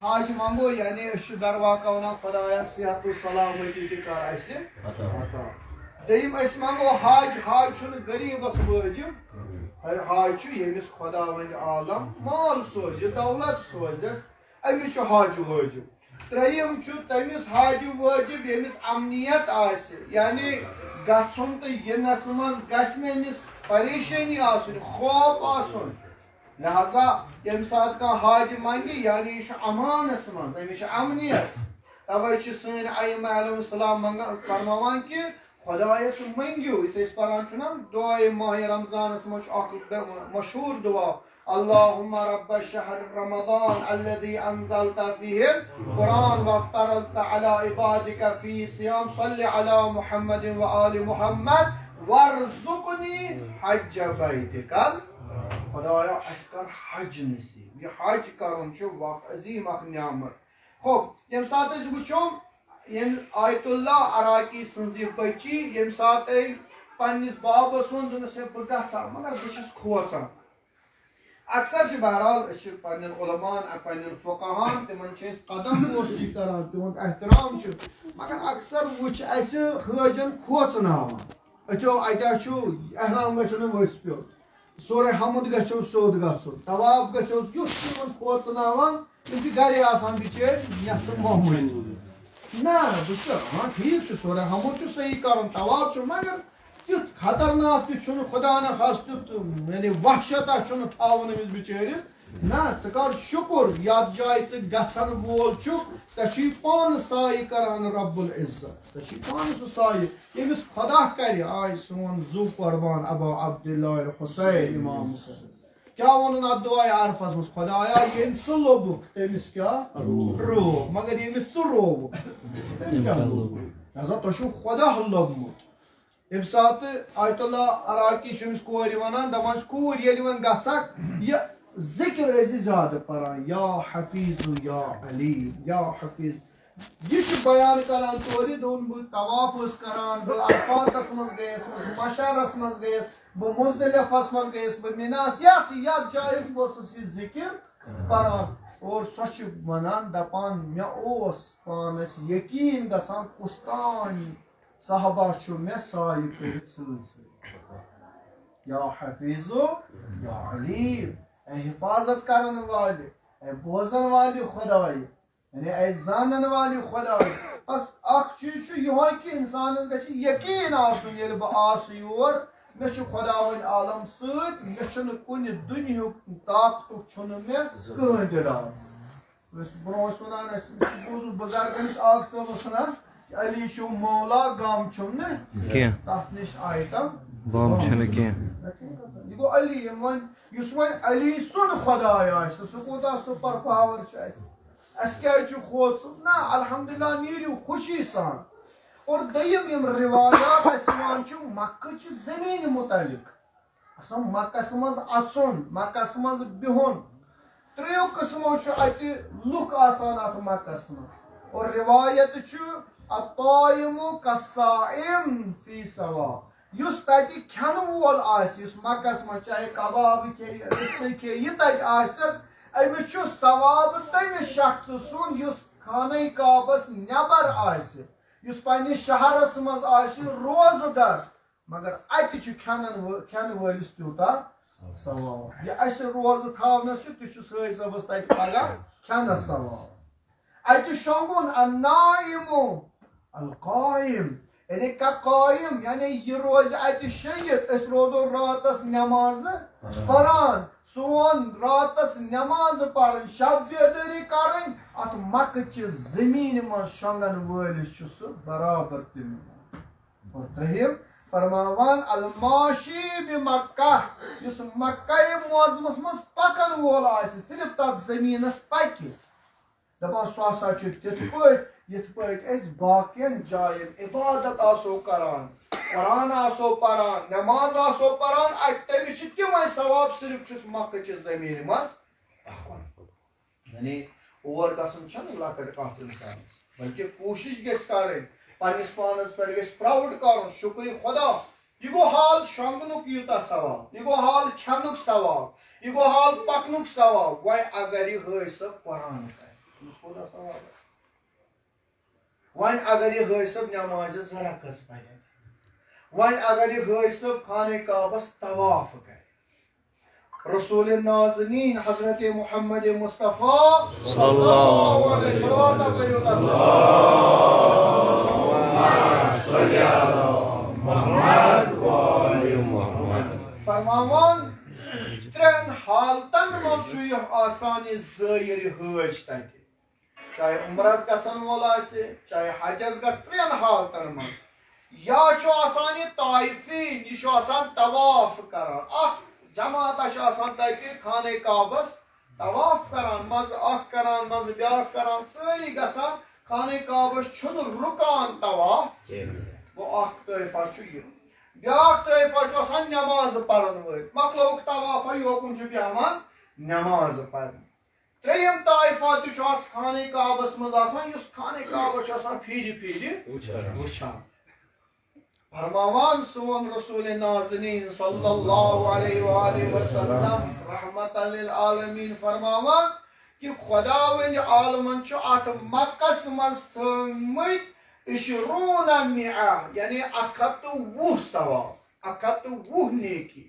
حاج منگو یعنی اس درواقع ونان خدایا صحت و سلامتی تہ کر اسہ عطا دیم اس منگو حاج چھن غریبس واجب حاج یمس خدا ون عالم مال سوز دولت سوزس امس حاج واجب تریم تمس حاج واجب یمس امنیت آسہ یعنی گھن تو ینس من گھن امس پریشانی آسن خوف آسن لہذا یم سات کا حاج منگی یعنی یہ امانس من امس امنیت توے سن ائمہ علیہ السلام فرمان کہ خدایس منگیو اس پران چھنا دعائے ماہ رمضانس مش مشہور دعا اللهم رب شهر رمضان الذي انزلت فيه القرآن وافترضت على عبادك فيه صيام صل على محمد وآل محمد وارزقني حج بيتك خدایا اسکر حج نصیب یہ حج کرن وقت عظیم اخ نعمت خوب یم سات وچو یم آیت اللہ عراقی سنزی بچی یم سات پنس بابس ون دنس بہ گھا مگر بہس کھوژان اکثر بہرحال پن علمان پن فقہان تمن قدم بوسی کران تہد احترام مگر اکثر وچ اس حاجن کھوژناوان اتو اتیا احرام گھو ورس پیو سورے حمد گھو سیود گھن طواف گھو یھ کھوژناوان تم گھرے آسان بچر یس معمولی نا بس ہاں ٹھیک سورے حمد صحیح کرن طواف مگر تیت خطرناک تہ خدا نہ خاص یعنی وحشت تھاون امس بچرس نا ثر شکر یت جائے گھن وول ژے پان سائے کران رب العزت ژے پان سہ سائے یمس خدا کر آج سون زو قربان ابا عبداللہ الحسین امام حسین کیا ون ات دعائے عرفس مز خدایا یم ژٕ لوبک تمس کیا رو مگر یمس ژٕ رووک لہذا تہ خدا لوبمت یم سات آیت اللہ عراقی کور ونان دپان کور یل ون گھک یہ ذکر ٲسۍ زیادٕ پران یا حفیظ یا علیم یا حفیظ یہ بیان کران توری دون بہ طواف کران بہ عرفاتس مز گیس مشعرس مز گیس بہ مزدلفس مز گیس بہ مناس یت جائے بہس یہ ذکر پران اور سو ونان دپان مے اوس پانس یقین گژھان کُستان صحابہ مے سایہ کرت یا حفیظ یا علیم اے حفاظت کرن والے اے بوزن والے خدائی یعنی اے زانن والے خدائی بس اخ چیز یہ کہ انسانس گھس یقین آسن یل بہ آس یور مے خدا ون عالم ست مے کن دنیا طاقت مے کہین تہ ڈر برو ونان بوزو بزرگن آگ صاحب ونان علی مولا گام تر نش آئی تم یہ گو علی ون علی سن خدا سہ کوتا سپر پاور اس کیا کھوت نا الحمدللہ نیرو خوشی سان اور دیم یم روایات اسان مکہ چہ زمین متعلق مکس مز اژن مکس مز بہن تریو قسمو ات لک آسان ات مکس مز اور روایت الطائم كالصائم فی سوا یس تتہ کھین وول آس مکس من چاہے کباب کھے رستہ کھے یہ تتہ آسس امس ثواب تمس شخص سن یس خانہ کعبس نبر آس یس پنس شہرس مز آس روزہ در مگر اتہ کھین ولس تیوتہ ثواب یہ اس روزہ تھاونس تہ سٲرۍ صٲبس تتہ پگہ کھینس ثواب اتہ شونگن النائم القائم یعنی قائم یعنی یہ روز اتہ شنگت اس روزو راتس نماز پران سون راتس نماز پرن شب بیداری کرن ات مکہ چہ زمین من شنگن ولس سہ برابر تم اور ترہم فرماوان الماشی بمکہ اس مکہ معظمس مز پکن وول آس صرف تر زمینس پکہ دپان سہ ہسا تتھ پٲٹھۍ یتھ پٲٹھۍ أسۍ باقین جاین عبادت آسو کران قرآن آسو پران نماز آسو پران تمس تمے ثواب صرف چھس مکہ چہ زمین مز پکن یعنی اور گژھن چھنہ لکٹ کتھ انسانس بلکہ کوشش گژھِ کرٕنۍ پنس پانس پہ گژھِ پراؤڈ کرن شکر خدا یہ گو حال شونگنک یوتہ ثواب یہ گو حال کھینک ثواب یہ گو حال پکنک ثواب وے اگر یہ ہٲے سہ قرآن کرِ خدا ثواب وۄنۍ اگر یہِ حٲج صٲب نٮ۪مازِ زٕ رکعت پرِ وۄنۍ اگر یہِ حٲج صٲب خانہ کعبس طواف کرِ رسول نازنین حضرت محمد مصطفیٰ صلی اللہ علیہ وسلم فرماوان ترٛٮ۪ن حالتن منٛز چھُ یہِ آسان یہِ زٲیِر حٲج تتہِ چاہے عمرس گژھن وول آسہِ چاہے حجس گژھِ ترٛٮ۪ن حالتن منٛز یا چھُ آسان یہِ طائفین یہِ چھُ آسان طواف کران اکھ جماعتہ چھِ آسان تتہِ خانہ کعبس طواف کران منٛزٕ اکھ کران منٛزٕ بیٛاکھ کران سٲری گژھان خانہ کعبس چھُنہٕ رُکان طواف گوٚو اکھ طٲیفہ چھُ یہِ بیٛاکھ طٲیفہ چھُ آسان نٮ۪مازٕ پرن وٲلۍ مۄکلووُکھ طوافا یوکُن چھُ بیٚہوان نٮ۪مازٕ پرنہِ ترٛیٚیِم طائفہ تہِ چھُ اتھ خانہ کعبس منٛز آسان یُس خانہ کعبس چھُ آسان پھیٖرِ پھیٖرِ وٕچھان فرماوان سون رسول نازنین صلی اللہ علیہ وآلہ وسلم رحمت للعالمین فرماوان کہ خداوند عالمن چھُ اتھ مکس منٛز تھٲومٕتۍ 20 مِعہ یعنی 120 ثواب 120 نیکی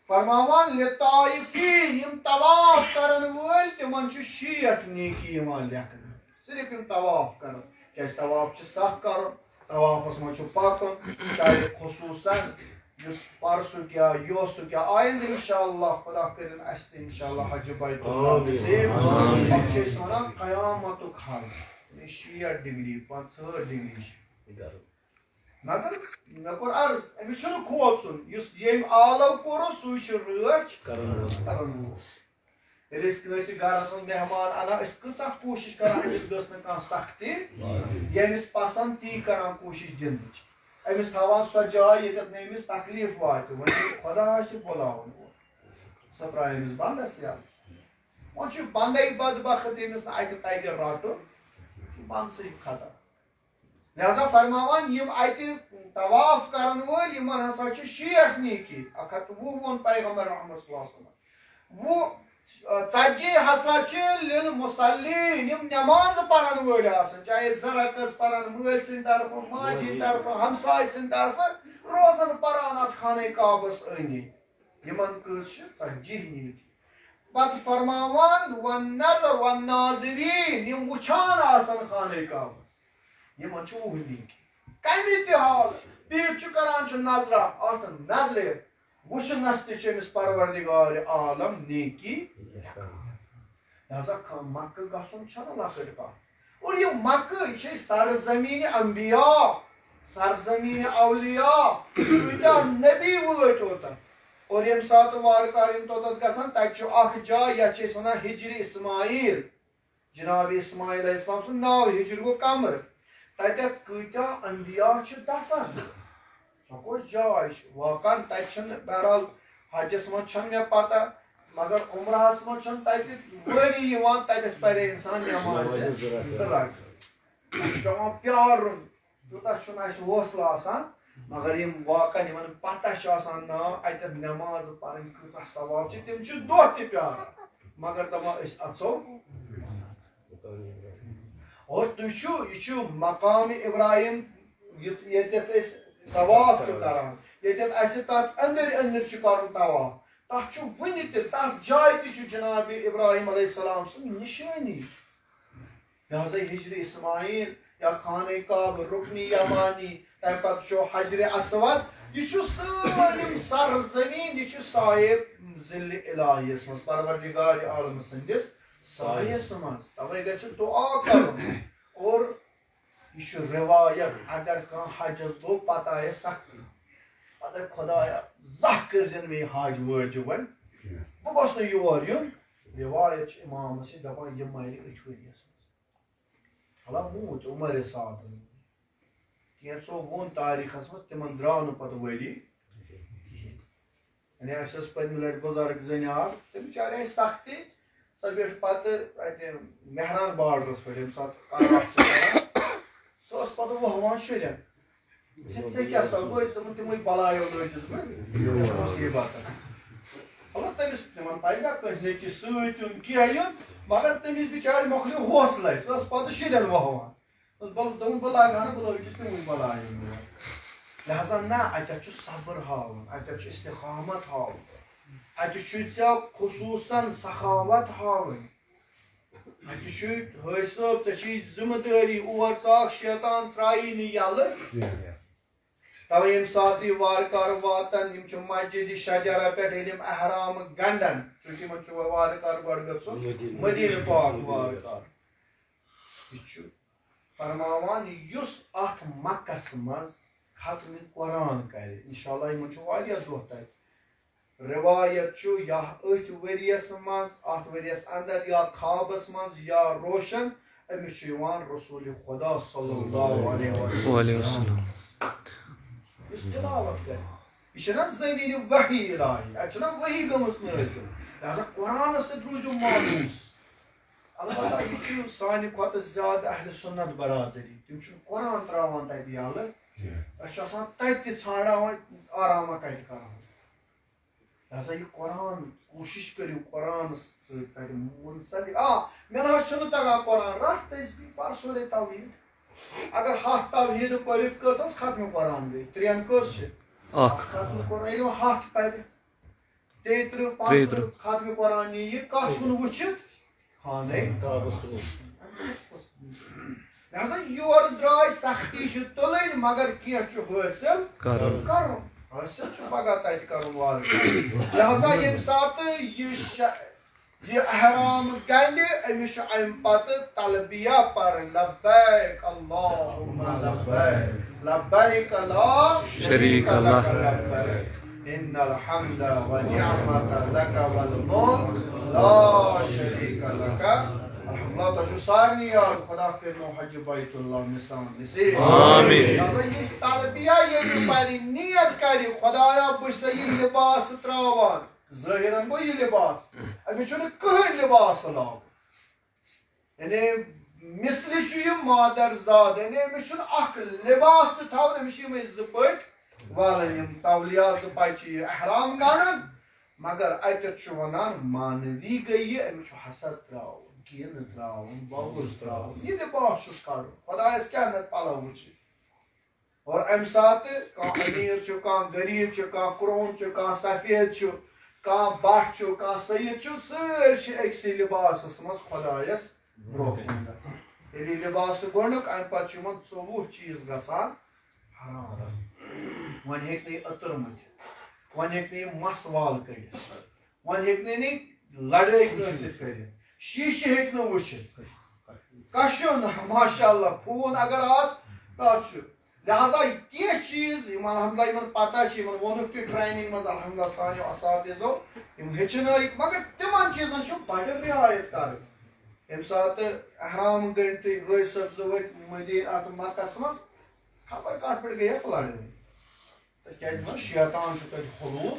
فرماوان لطائفین یم طواف کرن وٲلۍ تِمن چھُ 60 نیکی یِوان لیکھنہٕ صرف یم طواف کرن کیازِ طواف چھُ سخ کرُن طوافس منٛز چھُ پکُن چاہے خصوٗصن یُس پرسُک یا یوسُک یا آیندٕ انشاءاللہ خدا کٔرِن اسہِ تہِ انشاءاللہ حجہِ بیت اللہ نصیب اتھ چھِ أسۍ ونان قیامتُک حج 60 ڈگری 65 ڈگری چھِ مگر مےٚ کوٚر عرض أمِس چھُنہٕ کھوژُن یُس ییٚمۍ عالم کوٚرُن سُے چھُ رٲچھ کرن وول ییٚلہِ أسۍ کٲنٛسہِ گرس منٛز مہمان انان أسۍ کۭژاہ کوٗشش کران أمِس گٔژھ نہٕ کانٛہہ سختی ییٚمِس پسنٛد تی کران کوٗشش دِنٕچ أمِس تھاوان سۄ جاے ییٚتٮ۪تھ نہٕ أمِس تکلیٖف واتہِ وۄنۍ خۄدا آسہِ بُلاوُن سۄ ترٛایہِ أمِس بنٛدس یلہٕ وۄنۍ چھُ بنٛدے بدبخت ییٚمِس نہٕ اتہِ تگہِ رٹُن بنٛدسٕے ختم لہذا فرماوان یم اتہِ طواف کرن وٲلۍ یِمن ہسا چھِ 60 نیکی 120 ووٚن پیغمبر محمد صلی اللہ علیہ وسلم وہ 40 ہسا چھِ للمصلین یم نٮ۪مازٕ پرن وٲلۍ آسان چاہے زٕ رکعت پرن مٲلۍ سٕنٛدِ طرفہٕ ماجہِ ہٕنٛدِ طرفہٕ ہمساے سٕنٛدِ طرفہٕ روزن پران اتھ خانہ کعبس أنٛدۍ یِمن کٔژ چھِ 40 نیکی پتہٕ فرماوان والنظر والناظرین یم وٕچھان آسان خانہ کعبس یِمن چھُ 20 نیکی کمہِ تہِ حال بِہِتھ چھُ کران چھُ نظرا اتھ نظرِ وٕچھنس تہِ چھُ أمِس پروردگار عالم نیکی لہذا مکہ گژھُن چھنہٕ لۄکٕٹ کتھ اور یہِ مکہ یہِ چھِ سرزمین انبیاء سرزمین اولیاء کۭتیاہ نبی وٲتۍ اوتن اور ییٚمہِ ساتہٕ وارٕ کارٕ یِم توٚتتھ گژھن تتہِ چھُ اکھ جاے یتھ چھِ أسۍ ونان ہجرِ اسماعیل جناب اسماعیل علیہ السلام سُنٛد ناو ہجر گوٚو کمر تتٮ۪تھ کۭتیاہ انبیاء چھِ دفن سۄ کۄس جاے چھِ واقعن تتہِ چھنہٕ بہرحال حجس منٛز چھنہٕ مےٚ پتہ مگر عمرہس منٛز چھنہٕ تتہِ وٲری یِوان تتٮ۪تھ پرِ انسان نٮ۪ماز 2 رکعت تتہِ چھُ پیٚوان پیارُن تیوٗتاہ چھُنہٕ اسہِ حوصلہٕ آسان مگر یِم واقعن یِمن پتہ چھُ آسان نا اتٮ۪تھ نٮ۪ماز پرٕنۍ کۭژاہ ثواب چھِ تِم چھِ دۄہ تہِ پیاران مگر دپان أسۍ اژو اور تُہۍ چھُو یہِ چھُ مقام ابراہیم ییٚتٮ۪تھ أسۍ طواف چھُ کران ییٚتٮ۪تھ اسہِ تتھ أنٛدٕرۍ أنٛدٕرۍ چھُ کرُن طواف تتھ چھُ وُنہِ تہِ تتھ جایہِ تہِ چھُ جناب ابراہیم علیہ السلام سٕنٛز نِشٲنی لہذا ہجر اسماعیل یا خانہ کعبہ رُکنِ یمانی تمہِ پتہٕ چھُ حجرِ اسود یہِ چھُ سٲلِم سرزمین یہِ چھُ سایہِ ظِلہِ الہیَس منٛز پروردگارِ عالم سٕنٛدِس سایس منٛز توے گژھِ دعا کرُن اور یہ چھُ روایت اگر کانٛہہ حجس گوٚو پتہٕ آیس سختی پتہٕ خدایا زانٛہہ کٔرزٮ۪ن مےٚ یہِ حج وٲجِب وۄنۍ بہٕ گوٚژھ نہٕ یور یُن روایت چھِ امامس چھِ دپان یہِ مرِ أتھۍ ؤریس منٛز حالا موٗد عمر سعدن کینٛژھو ووٚن تٲریٖخس منٛز تِمن درٛاو نہٕ پتہٕ ؤری کِہیٖنۍ یعنی اسہِ ٲس پٔتمہِ لٹہِ بُزرگ زٔنۍ اکھ تٔمِس بِچارِ آیہِ سختی سۄ بیٖٹھ پتہٕ اتہِ مہران بارڈرس پٮ۪ٹھ ییٚمہِ ساتہٕ کَران چھِ کران سۄ ٲس پتہٕ وۄہوان شُرٮ۪ن ژےٚ کیٛاہ سا گوٚو تِمن تِمٕے بلایو لٲجِس بہٕ مُصیبت اللہ تمس تمن پزا کٲنٛسہِ نیٚچِس سۭتۍ یُن کینٛہہ یُن مگر تٔمِس بِچارِ مۄکلیو حوصلے سۄ ٲس پتہٕ شُرٮ۪ن وۄوان دوٚپُن بہٕ لاگہٕ ہا نہٕ بہٕ لٲگِس نہٕ وٕنہِ بلاے لہذا نہ اتٮ۪تھ چھُ صبر ہاوُن اتٮ۪تھ چھُ استقامت ہاوُن اتہِ چھُے ژےٚ خصوٗصن سخاوت ہاوٕنۍ اتہِ چھُے حٲج صٲب ژےٚ چھِی ذمہٕ دٲری اور ژاکھ شیطان ترٛایی نہٕ یلہٕ توے ییٚمہِ ساتہٕ یہِ وارٕ کارٕ واتن یِم چھِ مسجدِ شجرا پٮ۪ٹھ ییٚلہِ یِم احرام گنڈن چوٗنٛکہِ یِمن چھُ وارٕ کارٕ گۄڈٕ گژھُن مدیٖنہٕ پاک وارٕ کارٕ یہِ چھُ فرماوان یُس اتھ مکس منٛز ختمِ قرآن کرِ انشاءاللہ یِمن چھُ واریاہ دۄہ تتہِ روایت چھُ یا أتھۍ ؤرِیس منٛز اتھ ؤرِیس اندر یا خوابس منٛز یا روشن أمِس چھُ یِوان رسول خدا صلی اللہ علیہ وسلم یُس تلاوت کرِ یہِ چھُنہ زمینہِ وحی الہی اتہِ چھُنہ وحی گٔمٕژ نٲزِل لہذا قرآنس سۭتۍ روٗزِو مانوٗس البتہ یہِ چھُ سانہِ کھۄتہٕ زیادٕ اہلِ سنت برادری تِم چھِنہٕ قرآن تراوان تتہِ یلہٕ أسۍ چھِ آسان تتہِ تہِ ژھانڈان وۄنۍ آراما کتہِ کرو لہذا یہِ قرآن کوٗشش کٔرِو قرآنس سۭتۍ کرِ منسلک مےٚ نہ حظ چھُنہٕ تگان قرآن رٹھ تسبیٖح پر سورُے توحیٖد اگر 100 توحیٖد پٔرِتھ کٔژَس ختمہِ قرآن گٔے 3 کٔژ چھِ ختمہِ قرآن ییٚلہِ وۄنۍ 100 پرِ 33 35 ختمہِ قرآن یِیہِ کتھ کُن وٕچھِتھ خانَے کعبس کُن لہذا یورٕ درٛاے سختی چھِ تُلٕنۍ مگر کینٛہہ چھُ حٲصِل کرُن حٲصِل چھُ پگاہ تتہِ کرُن وارٕ لہذا ییٚمہِ ساتہٕ یہ احرام گنڈِ أمِس چھُ امہِ پتہٕ تلبیہ پرٕنۍ لبیک اللہُمَّ لبیک لبیک لا شریٖک لک لبیک ان الحمد والنعمة لك والملك لا شریٖک لک الحمدللہ تۄہہِ چھُو سارنٕے یاد خدا کٔرِنو حج بیت اللہ نِسان نصیب لہذا یہِ تلبیہ ییٚلہِ پرِ نیت کرِ خدایا بہٕ چھُسے یہِ لباس تراوان ظٲہِرن گوٚو یہِ لباس أمِس چھُنہٕ کٕہٕنۍ لباس لاگُن یعنی مِثلہِ چھُ یہِ مادر زاد یعنی أمِس چھُنہٕ اکھ لباس تہِ تھاوُن أمِس چھِ یِمے 2 پٔٹۍ والٕنۍ یِم تولیہ 2 پچہِ چھِ یہِ احرام گنڈُن مگر اتٮ۪تھ چھُ ونان مانوی گٔے یہِ أمِس چھُ حسد تراوُن کینہہ تراوُن بغض تراوُن یہِ لباس چھُس کڑُن خدایس کیاہ نتہٕ پلو وٕچھِتھ اور امہِ ساتہٕ کانٛہہ أمیٖر چھُ کانٛہہ غریٖب چھُ کانٛہہ کرٛوٚن چھُ کانٛہہ سفید چھُ کانٛہہ بٹ چھُ کانٛہہ سید چھُ سٲری چھِ أکسٕے لباسس منٛز خۄدایس برونٛہہ کُن گژھان ییٚلہِ یہِ لباس چھُ گۄڈنیُک امہِ پتہٕ چھُ یِمن 24 چیٖز گژھان حرام وۄنۍ ہیٚکہِ نہٕ یہِ عطر مٔتھِتھ وۄنۍ ہیٚکہِ نہٕ یہِ مس وال کٔرِتھ وۄنۍ ہیٚکہِ نہٕ لڑٲے کٲنٛسہِ سۭتۍ کٔرِتھ شیٖشہٕ ہیٚکہِ نہٕ وٕچھِتھ کشُن ماشاء اللہ خوٗن اگر آسہِ تتھ چھُ لہذا کینٛہہ چیٖز یِم الحمدللہ یِمن پتہ چھِ یِمن ووٚنُکھ تہِ ٹرینِنگ منٛز الحمدللہ سانیو اساتذو یِم ہیٚچھنٲیِکھ مگر تِمن چیٖزن چھُ بڑٕ رعایت کرٕنۍ ییٚمہِ ساتہٕ احرام گٔنڈتھٕے حٲج صٲب 2 ؤتھۍ مدیٖنہ اتھ مکس منٛز خبر کتھ پٮ۪ٹھ گٔیکھ لڑٲے تِکیازِ وۄنۍ شیطان چھُ تتہِ حلوٗل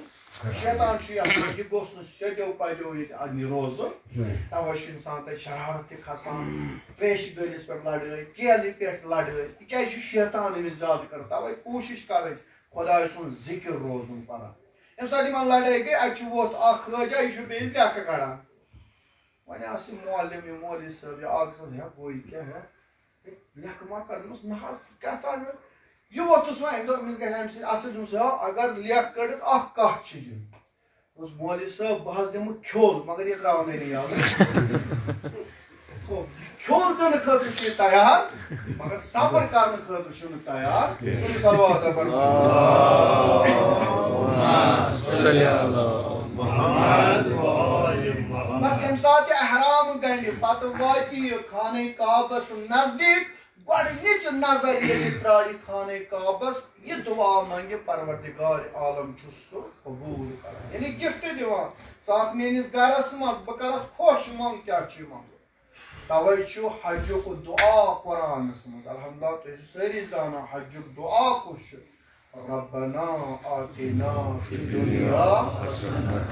شیطان چھُ یژھان یہِ گوٚژھ نہٕ سیٚدیو پدیو ییٚتہِ روزُن توے چھُ اِنسان تتہِ شرارت تہِ کھسان تریشہِ گٔلِس پٮ۪ٹھ لڑٲے کیلہِ پٮ۪ٹھ لڑٲے تِکیازِ چھُ شیطان أمِس زیادٕ کران توے کوٗشش کرٕنۍ خۄداے سُنٛد ذِکر روزُن پران ییٚمہِ ساتہٕ یِمن لڑٲے گٔے اتہِ چھُ ووٚتھ اکھ حٲجا یہِ چھُ بیٚیِس لیکھٕ کڑان وۄنۍ آسہِ یہِ معلِم یہِ مولوی صٲب یا اکھ زن ہے بوے کیٛاہ ہے لیکھٕ ما کڑ دوٚپمس نہ حظ کیٛاہ تانۍ یہِ ووٚتھُس وۄنۍ أمۍ دوٚپ أمِس گژھِ امہِ سۭتۍ اصٕل دوٚپمس اگر لیکھ کٔڑِتھ اکھ کتھ چھِ یہِ دوٚپُس مولوی صٲب بہٕ حظ دِمہٕ کھیوٚل مگر یہِ تراونے نہٕ یلہٕ کھیوٚل دِنہٕ خٲطرٕ چھُ یہِ تیار مگر صبر کرنہٕ خٲطرٕ چھُنہٕ تیار بس ییٚمہِ ساتہٕ یہِ احرام گنڈِ پتہٕ واتہِ یہِ خانہ کعبس نزدیٖک گۄڈنِچ نظر ییٚلہِ ترٛایہِ خانہ کعبس یہِ دعا منگہِ پروردگار عالم چھُ سُہ قبوٗل کران یعنی گفٹ دِوان ژٕ اتھ میٲنِس گرس منٛز بہٕ کرتھ خۄش منٛگ کیٛاہ چھُے منٛگُن توے چھُ حجُک دعا قرآنس منٛز الحمدللہ تُہۍ چھِو سٲری زانان حجُک دعا کُس چھُ ربنا آتنا فی الدنیا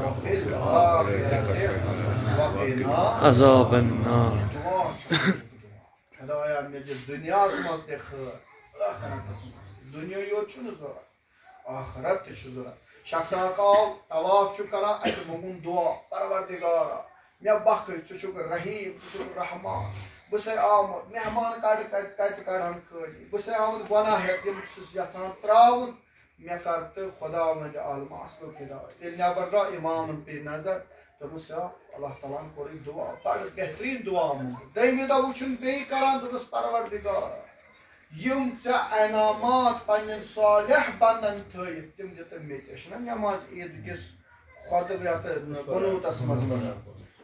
وفی الآخرة وقنا عذاب النار خدایا مےٚ دِ دُنیاہس منٛز تہِ خٲر ٲخرتس منٛز دُنیا یوت چھُنہٕ ضوٚرتھ آخرت تہِ چھُ ضوٚرتھ شخص آو طواف کران اتہ منگن دعا پروردگارا مے بخ ژٕ رحیم ژٕ رحمان بہٕ آمت مہمان کتہِ کڑان خٲلی بہٕ آمت گۄناہ ہیٚتھ یِم چھُس یژھان تراوُن مے کر تہٕ خداوند عالم اصلُک ہدایت ییٚلہِ نٮ۪بر درٛاو اِمامن پے نظر دوٚپُس اللہ تعالیٰ ہن کوٚر یہِ دعا بڑٕ بہتریٖن دعا موٚنگُن دوٚیمہِ دۄہ وٕچھُن بیٚیہِ کران دوٚپُس پروردگارا یِم ژےٚ انعامات پننٮ۪ن صالح بندن تھٲیِتھ تِم دِتہٕ مےٚ تہِ چھُنہ نٮ۪ماز عیٖد کِس خۄطبہٕ یتھ قنوٗتس منٛز ونان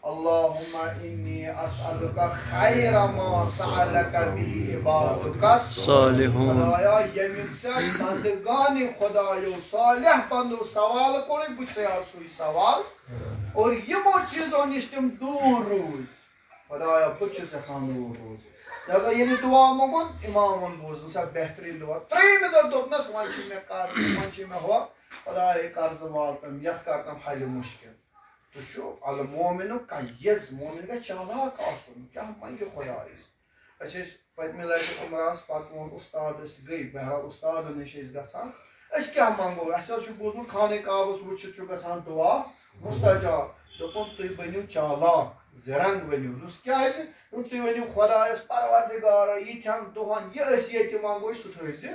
اللهم إني أسألك خير ما سألك به عبادك الصالحون خدایا ییٚمیُک ژےٚ بندگانہِ خدایو صالح بندو سوال کوٚرُکھ بہٕ چھُسے سُے سوال اور یِمو چیٖزو نِش تِم دوٗر روٗدۍ خدایا بہٕ چھُس یژھان دوٗر روزُن لہذا ییٚلہِ دعا موٚنگُن اِمامن بوٗز سۄ بہتریٖن دعا ترٛیٚیِمہِ دۄہ دوٚپنس وۄنۍ چھُ مےٚ قرض وۄنۍ چھُ مےٚ ہُہ خدایا قرضہٕ والتم یتھ کرتم حلہِ مُشکِل المومن کیز مومن گژھِ چالاک آسُن کیٛاہ منگہِ خۄدایس أسۍ ٲسۍ پٔتمہِ لٹہِ عمرہس پتہٕ ووٚن اُستاد أسۍ گٔے بہرحال اُستادن نِش ٲسۍ گژھان أسۍ کیٛاہ منگو اَسہِ حظ چھُ بوٗزمُت خانہ کعبس وٕچھِتھ چھُ گژھان دعا مستجاب دوٚپُن تُہۍ بٔنِو چالاک زِرنٛگ ؤنِو دوٚپُس کیٛازِ دوٚپُن تُہۍ ؤنِو خۄدایس پروردگارا ییٖتہن دۄہن یہِ أسۍ ییٚتہِ منگو سُہ تھٲیزِ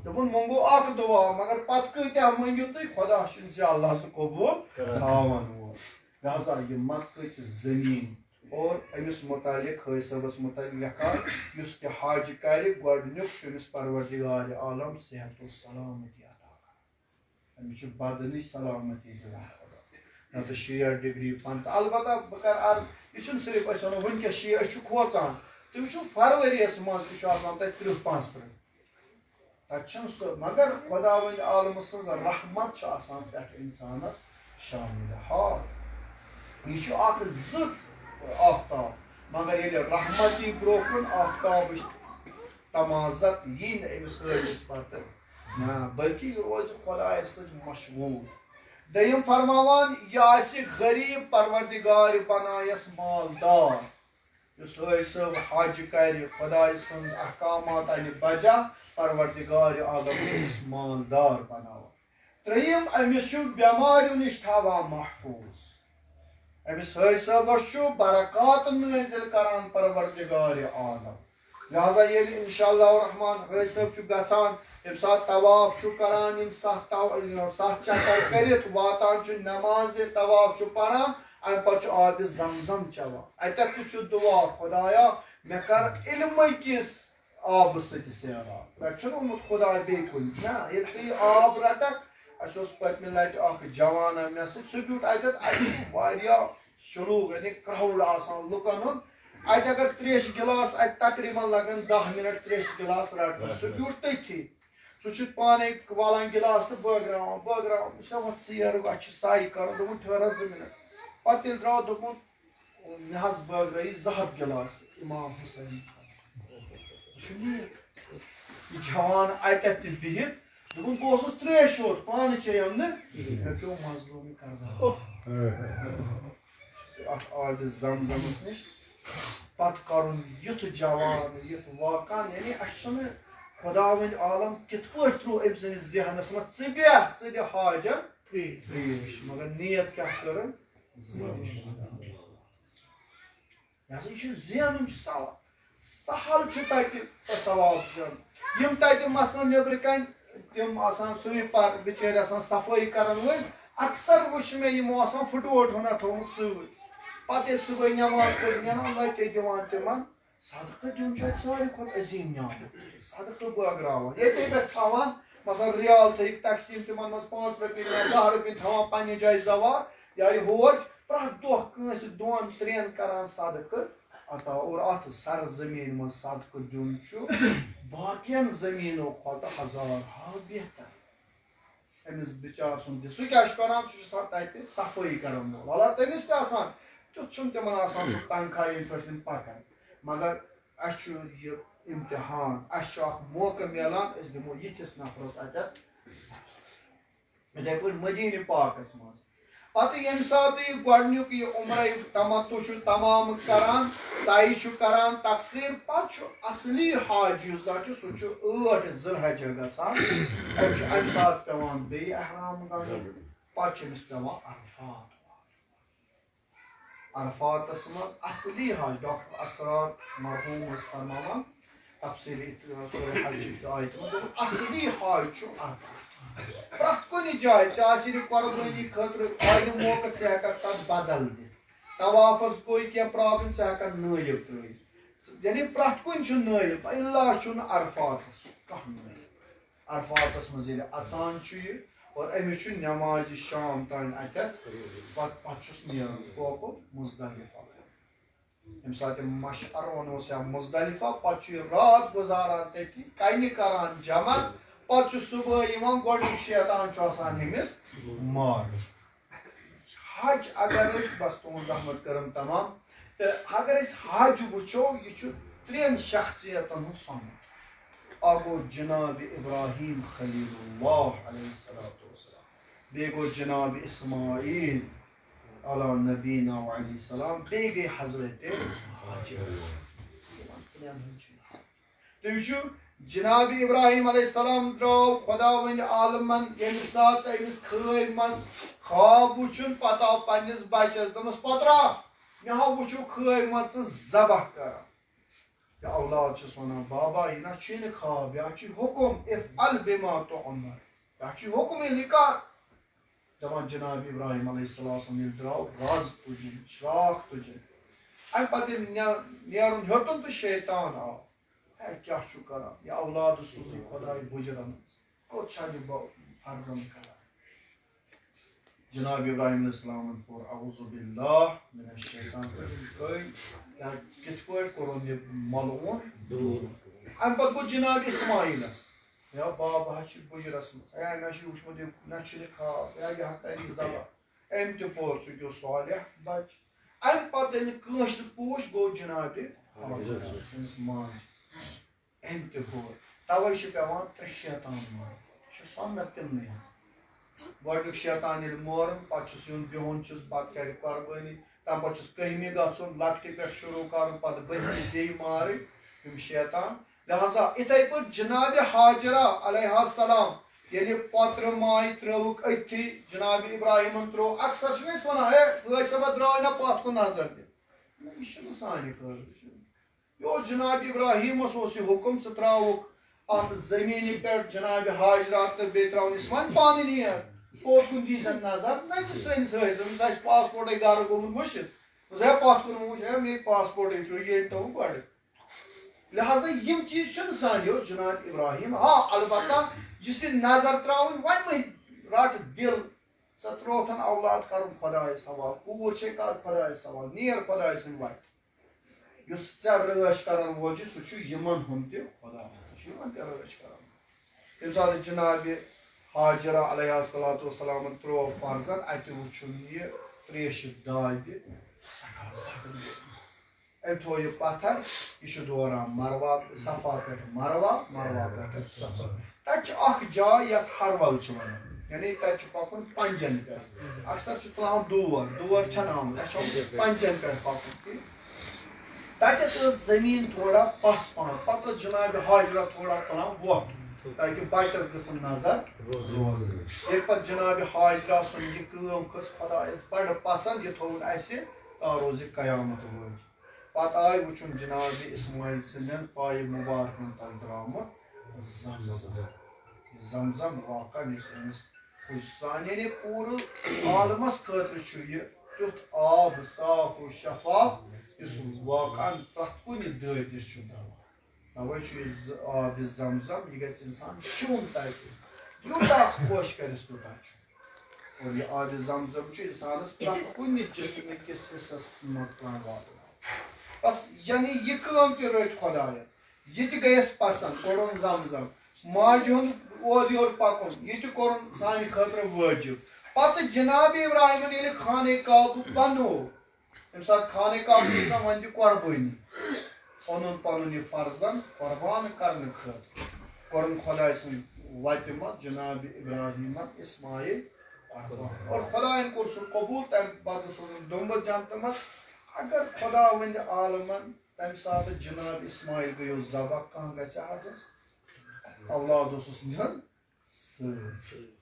دوٚپُن منگو اکھ دعا مگر پتہٕ کۭتیاہ مٔنگِو تُہۍ خۄدا چھُ انشاء اللہ سُہ قبوٗل تھاوان وول لہذا یہ مکٕچ زٔمیٖن اور أمِس متعلق حٲج صٲبس متعلق لیکھان یُس تہِ حج کرِ گۄڈٕنیُک چھُ أمِس پروردگارِ عالم صحت و سلامتی عطا کران أمِس چھُ بدنٕچ سلامتی دِوان نتہٕ 60 ڈگری 50 البتہ بہٕ کرٕ عرض یہِ چھُنہٕ صرف أسۍ ونو وٕنکیٚس 60 أسۍ چھِ کھوژان تُہۍ وٕچھِو فرؤریَس منٛز تہِ چھُ آسان تتہِ 30-35 تتہِ چھُنہٕ سُہ مگر خۄداوندِ عالمہٕ سٕنٛز رحمت چھِ آسان پٮ۪ٹھ انسانس شامل ہاں یہ چھُ اکھ زٕژ آفتاب مگر ییٚلہِ رحمت یی برٛونٛہہ کُن آفتابٕچ تمازت یی نہٕ أمِس حٲجِس پتہٕ نہ بلکہِ یہِ روزِ خۄدایس سۭتۍ مشغوٗل دوٚیِم فرماوان یہِ آسہِ غریٖب پروردگارِ بنایس مالدار یُس حٲج صٲب حج کرِ خۄداے سٕنٛز احکامات انہِ بجا پروردگارِ عالم چھُ أمِس مالدار بناوان ترٛیٚیِم أمِس چھُ بٮ۪ماریو نِش تھاوان محفوٗظ أمِس حٲج صٲبس چھُ برکات نٲزِل کران پروردگارِ عالم لہذا ییٚلہِ انشاء اللہ الرحمان حٲج صٲب چھُ گژھان ییٚمہِ ساتہٕ طواف چھُ کران یِم 7 چکر کٔرِتھ واتان چھُ نٮ۪مازِ طواف چھُ پران امہِ پتہٕ چھُ آبِ زمزم چٮ۪وان اتٮ۪تھ تہِ چھُ دعا خۄدایا مےٚ کر علمہٕ کِس آبہٕ سۭتۍ سیراب مےٚ چھُنہٕ اوٚنمُت خۄداے بیٚیہِ کُنہِ نہ ییٚلہِ ژٕ یہِ آب رٹکھ اَسہِ اوس پٔتمہِ لٹہِ اکھ جوانا مےٚ سۭتۍ سُہ بیوٗٹھ اتٮ۪تھ اتہِ چھُ واریاہ شلوٗک یعنی کرٛاوُڈ آسان لُکن ہُنٛد اتہِ اگر تریشہِ گِلاس اتہِ تقریٖبن لگن 10 منٹ تریشہِ گِلاس رٹنس سُہ بیوٗٹھ تٔتھی سُہ چھُ پانے والان گِلاس تہٕ بٲگراوان بہٕ چھُس وۄنۍ ژیر اَسہِ چھُ سایہِ کرُن دوٚپُن ٹھٔہر حظ 2 منٹ پتہٕ ییٚلہِ درٛاو دوٚپُن مےٚ حظ بٲگرٲیی 2 ہتھ گِلاس امام حُسین یہِ جوان اتٮ۪تھ تہِ بِہِتھ دوٚپُن بہٕ اوسُس تریش یوت پانہٕ چیٚیَم نہٕ مےٚ پیوٚو مظلوٗمٕے کرناوُن اتھ آبِ زمزمس نِش پتہٕ کرُن یُتھ جوان یُتھ واقعن یعنی اسہِ چھُنہٕ خۄداوندِ عالم کِتھ پٲٹھۍ ترٛوو أمۍ سٕنٛدِس ذہنس منٛز ژٕ بیٚہہ ژٕ دِ حاجت تریش مگر نیت کیٛاہ کٔرٕن یہِ چھُ زینُن چھُ سہل چھُ تتہِ ثواب زینُن یِم تتہِ مثلاً نیٚبرٕ کنہِ تِم آسان سویٖپر بِچٲرۍ آسان صفٲیی کرن وٲلۍ اکثر وٕچھ مےٚ یِمو آسان پھٕٹووٹ ہُنہ تھوٚمُت سۭتۍ پتہٕ ییٚلہِ صُبحٲے نٮ۪ماز پٔرِتھ نیران لَٹے دِوان تِمن صدقہٕ دیُن چھُ اَتہِ ساروی کھۄتہٕ عظیٖم نعمت صدقہٕ بٲگراوان ییٚتے پٮ۪ٹھ تھاوان مثلاً رِیال تھٲیِکھ تقسیٖم تِمن منٛز 5 رۄپیہِ دِوان 10 رۄپیہِ تھاوان پننہِ جایہِ زوار یا یہِ ہوج پرٛٮ۪تھ دۄہ کٲنٛسہِ 2-3 کران صدقہٕ عطا اور اتھ سر زٔمیٖن منٛز صدقہٕ دیُن چھُ باقین زٔمیٖنو کھۄتہٕ 1000 بہتر أمِس بِچار سُنٛد سُہ کیٛاہ چھُ کران سُہ چھُ آسان تتہِ صفٲیی کرن وول واللہ تٔمِس تہِ آسان تیُتھ چھُنہٕ تِمن آسان سُہ تنخاہ ییٚتہِ پٮ۪ٹھ تِم پکن مگر اسہِ چھُ یہِ امتحان اسہِ چھُ اکھ موقعہٕ میلان أسۍ دِمو یِتھِس نفرس اتٮ۪تھ یِتھے پٲٹھۍ مدیٖنہِ پاکس منٛز پتہ یم سات یہ گۄڈنیُک یہ عمرہ تمتع چھُ تمام کران سعی چھُ کران تقسیر پتہ چھُ اصلی حاج یُس زن چھُ سُہ چھُ 8 ذوالحجہ گژھان أمِس چھُ امہِ ساتہٕ پیٚوان بیٚیہِ احرام گنٛڈُن پتہٕ چھُ أمِس پیٚوان عرفاتس منٛز اصلی حاج ڈاکٹر اسرار مرحوم ٲسۍ فرماوان تفصیلی سورہ حج آیت منٛز اصلی حاج چھُ عرفات پرٛٮ۪تھ کُنہِ جایہِ ژےٚ آسی نہٕ قۄربٲنی خٲطرٕ آیہِ موقع ژٕ ہٮ۪ککھ تتھ بدل دِتھ طوافس گوٚو کینٛہہ پرابلم ژٕ ہٮ۪ککھ نٲیِب ترٲیِتھ یعنی پرٛٮ۪تھ کُنہِ چھُ نٲیِب الا چھُنہٕ عرفاتس کانٛہہ نٲیِب عرفاتس منٛز ییٚلہِ اژان چھُ یہِ اور أمِس چھُ نٮ۪مازِ شام تانۍ اتٮ۪تھ پتہٕ چھُس نیرُن کوکُن مُزدلفہ ییٚمہِ ساتہٕ یِم مشعر ونوس یا مُزدلفہ پتہٕ چھُ یہِ رات گُزاران تٔتی کنہِ کران جمع پتہٕ چھُ صبح یِوان گۄڈنیُک شیطان چھُ آسان أمِس مارُن حج اگر أسۍ بس تُہُنٛد رحمت کرم تمام تہٕ اگر أسۍ حج وٕچھو یہِ چھُ 3 شخصیتن ہُنٛد سومُت اکھ گوٚو جناب ابراہیم خلیل اللہ علیہ الصلوۃ والسلام بیٚیہِ گوٚو جناب اسماعیل علی نبینا علیہ السلام بیٚیہِ گٔے حضرت تُہۍ وٕچھِو جناب ابراہیم علیہ السلام درٛاو خۄدا ؤنۍ عالمن ییٚمہِ ساتہٕ أمِس خٲبۍ منٛز خواب وٕچھُن پتہٕ آو پننِس بچس دوٚپمس پۄترا مےٚ ہا وٕچھُو خٲبۍ منٛز ژٕ ذبح کران یہِ اولاد چھُس ونان بابا یہِ نہ چھُے نہٕ خواب یہِ چھُ حُکُم افعل بما تؤمر یہِ چھُ حُکم ییٚلہِ یہِ کر دپان جناب ابراہیم علیہ السلام ییٚلہِ درٛاو رز تُجِن شراکھ تُجِن امہِ پتہٕ ییٚلہِ نیرُن ہیوٚتُن تہٕ شیطان آو ہے کیٛاہ چھُ کران یہِ اولاد سوٗزٕے خۄداے بُجرن منٛز کوٚت چھا یہِ فرزن کران جناب ابراہیم علیہ السلامن کوٚر اعوذ باللہ من الشیطان یا کِتھ پٲٹھۍ کوٚرُن یہِ ملعوٗن امہِ پتہٕ گوٚو جناب اسماعیلس یا بابا چھُ بُجرس منٛز ہے مےٚ چھُ وٕچھمُت یہِ مےٚ چھُ یہِ خواب یا یہِ ہا کری ذبح أمۍ تہِ پوٚر سُہ کیٛاہ صالح بچہِ امہِ پتہٕ ییٚلہِ کٲنٛسہِ پوٗچھ گوٚو جناب أمِس ماجہِ أمۍ تہِ پوٚر توے چھُ پیٚوان 3 شیطان مارُن یہِ چھُ سنت تِمنٕے گۄڈنیُک شیطان ییٚلہِ مورُن پتہٕ چھُس یُن بِہُن چھُس پتہٕ کرِ قۄربٲنی تمہِ پتہٕ چھُس 1ہمہِ گژھُن لۄکٹہِ پٮ۪ٹھ شروٗع کرُن پتہٕ 12ہمہِ بیٚیہِ مارٕنۍ یِم شیطان لہذا اِتھے پٲٹھۍ جناب حاجرہ علیہ السلام ییٚلہِ پۄترٕ ماے ترٲوٕکھ أتھی جناب ابراہیمن ترٛوو اکثر چھِنہٕ أسۍ ونان ہے حٲج صٲبا درٛاے نہ پتھ کُن نظر دِتھ یہِ چھُنہٕ سانہِ خٲطرٕ یہِ اوس جناب ابراہیمس اوس یہِ حُکم ژٕ ترٛاوُکھ اتھ زٔمیٖنہِ پٮ۪ٹھ جناب حاجرہ تہٕ بیٚیہِ ترٛاونس وۄنۍ پانہٕ نیر کوٚت کُن دی زن نظر نہ کہِ سٲنِس حٲج صٲبس آسہِ پاسپورٹے گرٕ گوٚمُت مٔشِد ہے پتھ کُن وٕچھ ہے مےٚ پاسپورٹے چھُ یہِ أنۍتو گۄڈٕ لہذا یِم چیٖز چھِنہٕ سانہِ یہِ اوس جناب ابراہیم ہاں البتہ یُس یہِ نظر ترٛاوٕنۍ وۄنۍ مہ رٹ دِل ژٕ ترٛووتھ اولاد کرُن خۄدایس حوالہٕ کوٗر چھے کر خۄدایس حوالہٕ نیر خۄداے سٕنٛدِ وتہِ یُس ژےٚ رٲچھ کرن وول چھُ سُہ چھُ یِمن ہُنٛد تہِ خۄدا سُہ چھُ یِمن تہِ رٲچھ کران ییٚمہِ ساتہٕ جناب حاجرہ علیہ الصلوۃ والسلامن ترٛوو فرزن اتہِ وٕچھُن یہِ تریشہِ دادِ أمۍ تھوو یہِ پتھر یہِ چھُ دوران مروہ صفا پٮ۪ٹھ مروہ مروہ پٮ۪ٹھ صفا تتہِ چھِ اکھ جاے یتھ ہرول چھِ ونان یعنی تتہِ چھُ پکُن پنجن پٮ۪ٹھ اکثر چھُ تُلان دور چھنہٕ آمُت اسہِ چھُ پنجن پٮ۪ٹھ پکُن تتٮ۪تھ ٲس زٔمیٖن تھوڑا پس پہم پتہٕ ٲس جناب حاجرہ تھوڑا تُلان وۄٹھ تاکہِ بچس گٔژھن نظر روزٕنۍ ییٚلہِ پتہٕ جناب حاجرہ سُنٛد یہِ کٲم کھٔژ خۄدایس بڑٕ پسنٛد یہِ تھوٚوُن اسہِ تا روزِ قیامت روزِ پتہٕ آیہِ وٕچھُن جناب اسماعیل سٕنٛدٮ۪ن پایہِ مُبارکن تل درٛامُت زمزم واقعن یُس أمِس یعنی پوٗرٕ عالمس خٲطرٕ چھُ یہِ تیُتھ آب صاف و شفاف یُس واقعن پرٛٮ۪تھ کُنہِ دٲدِس چھُ دوا توے چھُ یہِ آبِ زمزم یہِ گژھِ انسان چیوٚن تتہِ یوٗتاہ خۄش کرٮ۪س تیوٗتاہ چھُ اور یہِ آبِ زمزم چھُ انسانس پرٛٮ۪تھ کُنہِ جسمہٕ کِس حصس منٛز پیٚوان واتناوُن بس یعنی یہِ کٲم تہِ رٔچھ خۄداین یہِ تہِ گٔیس پسنٛد کوٚڑُن زمزم ماجہِ ہُنٛد اورٕ یورٕ پکُن یہِ تہِ کوٚرُن سانہِ خٲطرٕ وٲجِب پتہٕ جناب ابراہیمن ییٚلہِ خانہ کعبہٕ بنوو ییٚمہِ ساتہٕ خانہ کعبہٕ چھُ آسان وۄنۍ دِ قۄربٲنی اوٚنُن پنُن یہِ فرزن قۄربان کرنہٕ خٲطرٕ کوٚرُن خۄداے سٕنٛدِ وتہِ منٛز جناب ابراہیمن اسماعیل اور خدایَن کوٚر سُہ قبوٗل تَمہِ پَتہٕ سوزُن دُمبہٕ جنتہٕ منٛز اگر خۄدا وَنہِ عالمن تَمہِ ساتہٕ جِناب اِسماعیل گٔیو ذبح کانٛہہ گژھِ حظ اولاد اوسُس نیُن سۭتۍ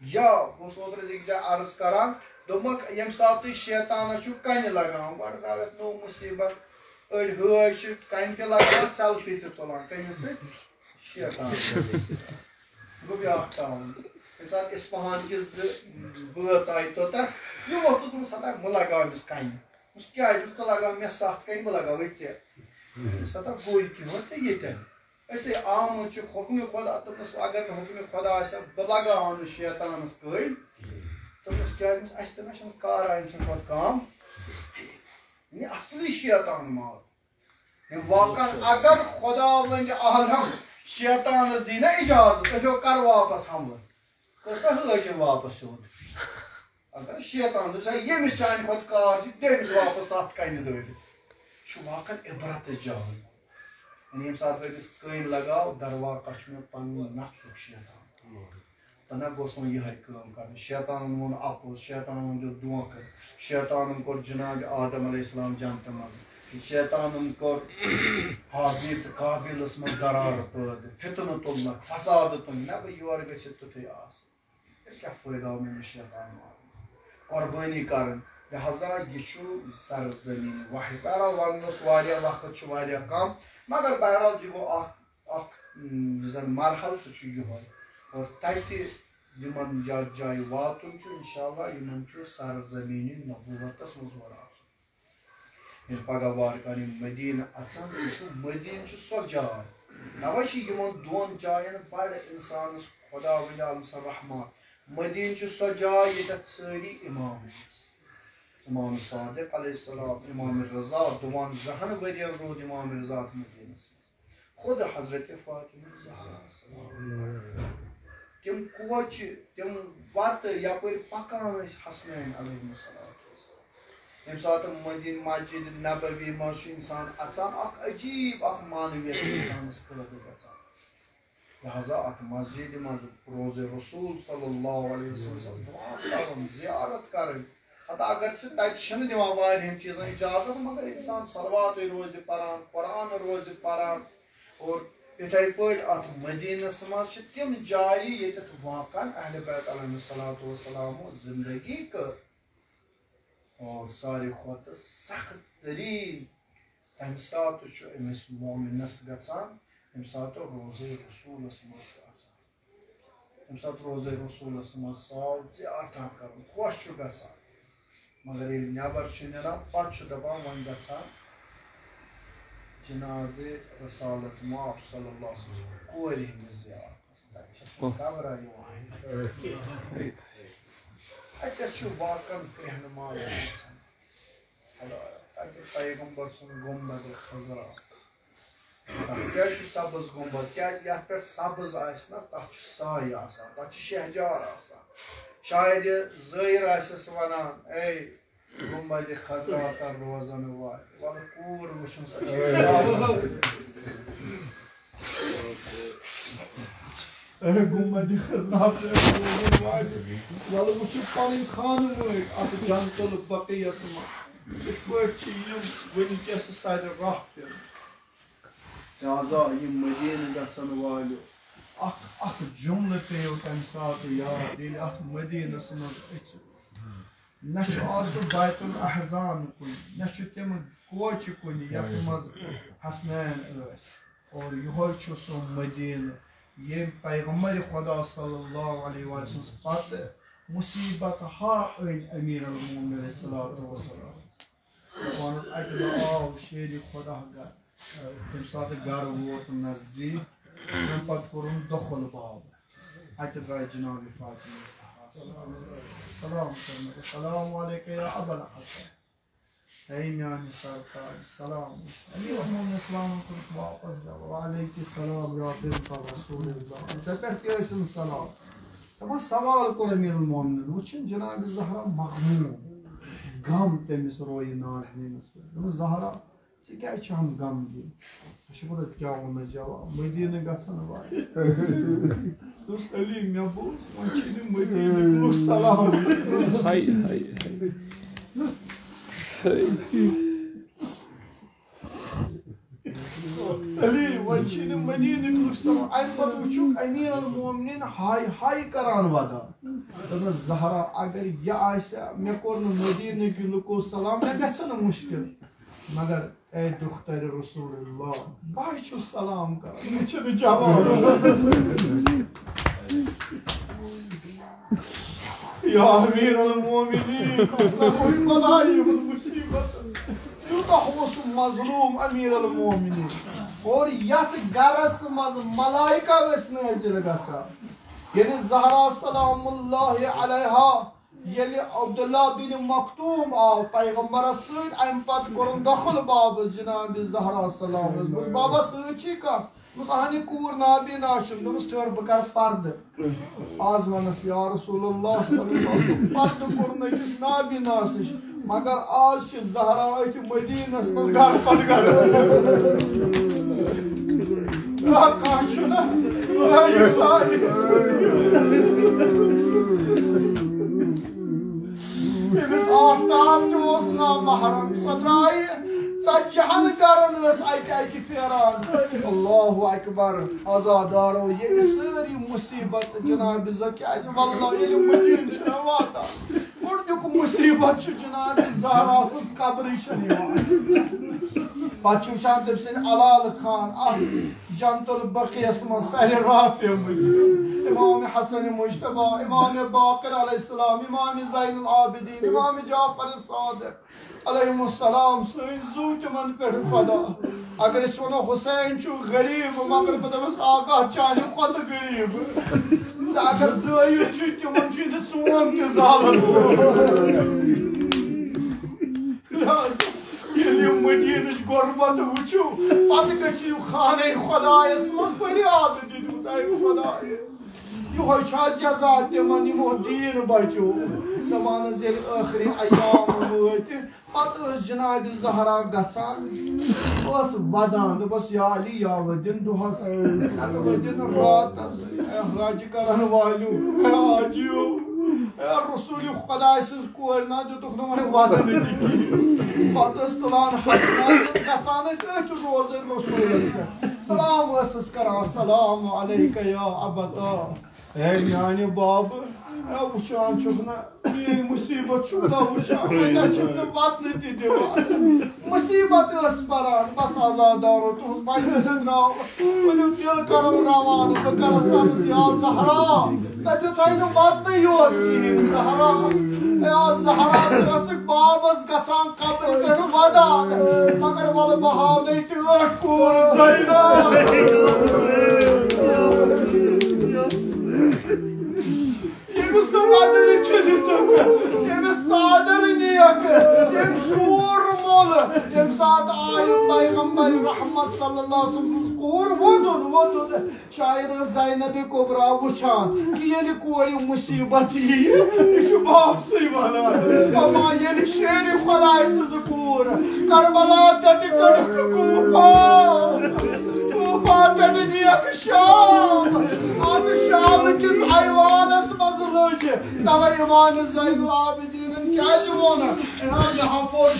یا بہٕ اوسُس اوترٕ أکِس جایہِ عرض کران دوٚپمکھ ییٚمہِ ساتہٕ تُہۍ شیطانس چھُو کَنہِ لگاوان گۄڈٕ درٛاو یَتھ نوٚو مُصیٖبت أڑۍ ہٲے چھِ کَنہِ تہِ لگاوان سیلفی تہِ تُلان کٔمِس سۭتۍ شیطان گوٚو بیٛاکھ تعاوُن ییٚمہِ ساتہٕ اِسفہانچہِ 2 بٲژ آیہِ توٚتن یہِ ووٚتھُس دوٚپُس ہتا بہٕ لگاو أمِس کَنہِ دوٚپُس کیٛازِ دوٚپُس ژٕ لگاو مےٚ 7 کَنہِ بہٕ لگاوَے ژےٚ دوٚپُس ہتا گوٚو کیٚنٛہہ وۄنۍ ژےٚ ییٚتٮ۪ن أسے آمُت چھُ حُکمہِ خۄدا دوٚپمَس اگر نہٕ حُکمہِ خۄدا آسہِ ہا بہٕ لگاوہا نہٕ شیطانس کٔڑۍ دوٚپمَس کیٛازِ دوٚپمَس اَسہِ تہِ نہ چھُنہٕ کارا أمۍ سٕنٛدِ کھۄتہٕ کم یہِ اصلی شیطان مال واقعن اگر خۄدا وَنہِ عالم شیطانس دی نا اِجازت دٔپِو کر واپس حملہٕ کٔر سا حٲجِن واپس سیوٚد اگر شیطان دوٚپ سا ییٚمِس چانہِ کھۄتہٕ کار چھِ دٔمِس واپس 7 کَنہِ دٲرِتھ یہِ چھُ واقعن عبرتٕچ جاے ییٚمہِ ساتہٕ بہٕ أمِس کٔنۍ لگاو درواقع چھُ مےٚ پنُن نفسُک شیطان تنہ گوٚژھ وۄنۍ یِہے کٲم کرٕنۍ شیطانن ووٚن اپُز شیطانن دیُت دھوکہٕ شیطانن کوٚر جناب آدم علیہ السلام جنتہٕ منٛز شیطانن کوٚر حابیل تہٕ قابیلس منٛز درارٕ پٲدٕ فتنہٕ تُلنکھ فسادٕ تُلنکھ مےٚ بہٕ یورٕ گٔژھِتھ تیُتھُے آسہٕ کیٛاہ فٲیدٕ آو مےٚ شیطان مارنس قۄربٲنی کرٕنۍ لہذا یہِ چھُ سرزمیٖن وحی بہرحال وننس واریاہ وقت چھُ واریاہ کم مگر بہرحال یہِ گوٚو اکھ یُس زن مرحل سُہ چھُ یِہوے اور تتہِ یِمن یتھ جایہِ واتُن چھُ انشاءاللہ یِمن چھُ سرزمیٖنہِ نبوتس منٛز اور آسُن ییٚلہِ پگاہ وارٕ کارٕ یِم مدیٖنہٕ اژن یہِ چھُ مدیٖنہٕ چھُ سۄ جاے توے چھِ یِمن 2 جاین بڑٕ انسانس خۄدا ؤلۍ عالم سُنٛد رحمت مدیٖنہٕ چھُ سۄ جاے ییٚتٮ۪تھ سٲری امام ٲسۍ امام صادق علیہ السلام امام رضا 52 ؤرین روٗد امام رضا مدیٖنس منٛز خود حضرت فاطمہ زہرا تِم کوچہِ تِم وتہٕ یپٲرۍ پکان ٲسۍ حسنین علیہم السلام ییٚمہِ ساتہٕ مدیٖنہٕ مسجد نبوی منٛز چھُ انسان اژان اکھ عجیٖب اکھ معنویت انسانس پٲدٕ گژھان لہذا اتھ مسجد منٛز روزِ رسول صلی اللہ علیہ وسلم دعا کرُن زیارت کرٕنۍ ہتا اگر چھِ تتہِ چھِنہٕ دِوان واریاہن چیٖزن اجازت مگر انسان صلواتٕے روزِ پران قرآن روزِ پران اور یِتھے پٲٹھۍ اتھ مدیٖنس منٛز چھِ تِم جایہِ ییٚتٮ۪تھ واقعن اہلِ بیت علیہم الصلوۃ والسلامو زندگی کٔر اور ساروی کھۄتہٕ سخت تریٖن تمہِ ساتہٕ چھُ أمِس مومِنس گژھان ییٚمہِ ساتہٕ روزے رسوٗلس منٛز چھُ اژان ییٚمہِ ساتہٕ روزے رسوٗلس منٛز ژاو زیارتھا کرُن خۄش چھُ گژھان مگر ییٚلہِ نٮ۪بر چھُ نیران پتہٕ چھُ دپان وۄنۍ گژھان جناب رسالت مآب صلی اللہ علیہ وسلم کورِ ہِنٛدِس زیارتس تتہِ چھِ قبرا یِوان اتٮ۪تھ چھُ واقعن رہنما گژھان تتہِ پیغمبر سُنٛد گُنبدِ خضرا تتھ کیٛازِ چھُ سبز گُنبد کیٛازِ یتھ پٮ۪ٹھ سبز آسہِ نا تتھ چھُ سایہِ آسان تتھ چھُ شہجار آسان شاید زٲیِر آسٮ۪س ونان اے گُنبدِ خضرا تر روزن والہِ وَلہٕ کوٗر وٕچھُن سۄ چھِ گُنبدِ خضرا روزن والہِ وَلہٕ وٕچھِو پنٕنۍ خانہٕ وٲلۍ اتھ جنتُل بقیَس منٛز یِتھ پٲٹھۍ چھِ یِم وٕنکیٚس سرِ راہ پٮ۪وان لہذا یِم مدیٖنہٕ گژھن والیو اکھ جملہٕ پیٚیو تمہِ ساتہٕ یاد ییٚلہِ اتھ مدیٖنس منٛز أژِو نہ چھُ آسُن بیت الاحزان کُنہِ نہ چھُ تِم کوچہِ کُنہِ یتھ منٛز حسنین ٲسۍ اور یِہوے چھُ سُہ مدیٖنہٕ ییٚمۍ پیغمبرِ خۄدا صلی اللہ علیہ وسلم سٕنٛز پتہٕ مُصیبت أنۍ امیر المومنین علیہ الصلوۃ والسلام دپان اوس اکہِ دۄہ آو شیرِ خۄدا گرٕ تمہِ ساتہٕ گرٕ ووت نزدیٖک تمہِ پتہٕ کوٚرُن دۄکھُل باب اتہِ درٛاے جناب فاطمہ سلام کرنہٕ السلام علیکم یا ابا الحسن اے میانہِ سرکار سلام امیر المومنین اسلام کوٚرُکھ واپس وعلیکم السلام یا بنت رسول اللہ ژےٚ پٮ۪ٹھ تہِ ٲسِن سلام دپان سوال کوٚر امیر المومنین وٕچھِن جناب زہرا مغموم غم تٔمِس رویہِ نازنیٖنس پٮ۪ٹھ دوٚپُس زہرا ژٕ کیٛازِ چھِ ہم غمگیٖن ژےٚ چھُ پتہ کیٛاہ ووٚن جواب مدیٖنہٕ گژھن واجہِ دوٚپُس علی مےٚ بوٗز وۄنۍ چھِ نہٕ مدیٖنٕکۍ لُکھ سلام علی وۄنۍ چھِ نہٕ مدیٖنٕکۍ لُکھ سلام اَمہِ پتہٕ وٕچھُکھ أمیٖر المومنیٖن ہاے ہاے کران ودان دوٚپنَس زہرا اگر یہِ آسہِ مےٚ کوٚر نہٕ مدیٖنٕکۍ لُکو سلام مےٚ گژھِ نہٕ مُشکل مگر اے دختر رسول اللہ بہٕ چھُس سلام کران مےٚ چھُنہٕ جواب یا امیر المومنین یوٗتاہ اوس مظلوٗم امیر المومنین اور یتھ گرس منٛز ملائکہ ٲسۍ نٲزِل گژھان ییٚلہِ زہرا سلام اللہ علیہا ییٚلہِ عبداللہ بن مختوم آو پیغمبرس سۭتۍ امہِ پتہٕ کوٚرُن دخل بابس جناب زہرا سلام دوٚپُس بابا سۭتۍ چھِ کانٛہہ دوٚپُس اہنہِ کوٗر نابینا چھُم دوٚپُس ٹھٔہر بہٕ کرٕ پردٕ آز ونس یا رسول اللہ صلی اللہ علیہ وسلم پردٕ کوٚرُن أکِس نابیناہس نِش مگر آز چھِ زہرا أتھۍ مدیٖنس منٛز گرٕ پتہٕ گرٕ کانٛہہ چھُنہ أمِس آفتاب تہِ اوس نامحرم سۄ درٛایہِ ژتجِہن گرن ٲس اکہِ اکہِ پھیران اللہ اکبر آزادارو ییٚلہِ سٲری مُصیبت جناب کیٛازِ واللہ ییٚلہِ مدیٖنہٕ چھُنہ واتان گۄڈنیُک مُصیبت چھُ جناب زہرا سٕنٛز قبرٕے چھنہٕ یِوان پتہٕ چھُ وٕچھان تٔمۍ سٕنٛدۍ علال خان اکھ جنت البقیس منٛز سرِ راہ پیٚمٕتۍ امام حسن مجتبیٰ امام باقر علیہ السلام امام زین العابدین امام جعفر صادق علیہم السلام سٲنۍ زُو تِمن پٮ۪ٹھ فدا اگر أسۍ ونو حسین چھُ غریٖب مگر بہٕ دپس آقا چانہِ کھۄتہٕ غریٖب ژٕ اگر زٲیِج چھُ تِمن چھُے نہٕ ژوٗن تہِ زالن ییٚلہِ یِم مدیٖنٕچ غربت وٕچھِو پتہٕ گٔژھِو خانہ خۄدایس منٛز فریاد دِنِو اے خۄداے یِہوے چھا جزا تِمن یِمو دیٖن بچو دپان حظ ییٚلہِ ٲخری ایام وٲتۍ پتہٕ ٲس جناب زہرا گژھان ٲس ودان دوٚپس یا علی یا ؤدِن دۄہس نتہٕ ؤدِن راتس اے حج کرن والیو اے حاجیو اے رسول خۄداے سٕنٛز کورِ نہ دِتُکھ نہٕ وۄنۍ ودنہٕ تہِ کِہیٖنۍ پتہٕ ٲسۍ تُلان گژھان ٲسۍ أتھۍ روزن رسوٗلس پٮ۪ٹھ سلام ٲسٕس کران السلام علیکہ یا ابتا اے میانہِ بابہٕ وٕچھان چھُکھ نہ میٲنۍ مُصیبت چھُکھ نہ وٕچھان وۄنۍ چھُکھ نہٕ ودنہٕ تہِ دِوان مُصیبت ٲس پران بس آزادارو تُہنٛز بچہِ سٕنٛدۍ ناو ؤنِو دِل کرو روانہٕ بہٕ کرس عرض یا زہرا ژےٚ دِتھے نہٕ ودنٕے یوت کِہیٖنۍ زہرا یا زہرا ژٕ ٲسٕکھ بابس گژھان قبرِ پٮ۪ٹھ ودان مگر ولہٕ بہٕ ہاونَے ٹٲٹھ کوٗر زینب ییٚمِس نہٕ ودنہٕ چھِ دِتُکھ ییٚمِس صادر نیکھ ییٚمۍ سوٗر مۄلہٕ ییٚمہِ ساتہٕ آیہِ پیغمبر رحمت صلی اللہ علیہ وسلم کوٗر وودُن شاید ٲس زینبِ کُبرا وٕچھان کہِ ییٚلہِ کورِ مُصیبت یِیہِ یہِ چھُ بابسٕے ونان دپان ییٚلہِ شیرِ خۄداے سٕنٛز کوٗر کربلا پٮ۪ٹھٕ کٔڑٕکھ کوٗفا پٮ۪ٹھٕ نِیَکھ شام اَتھ شام کِس ایوانس منٛز لٔج توے امام زین العابدیٖنن کیٛازِ ووٚن مےٚ ہا فوٚر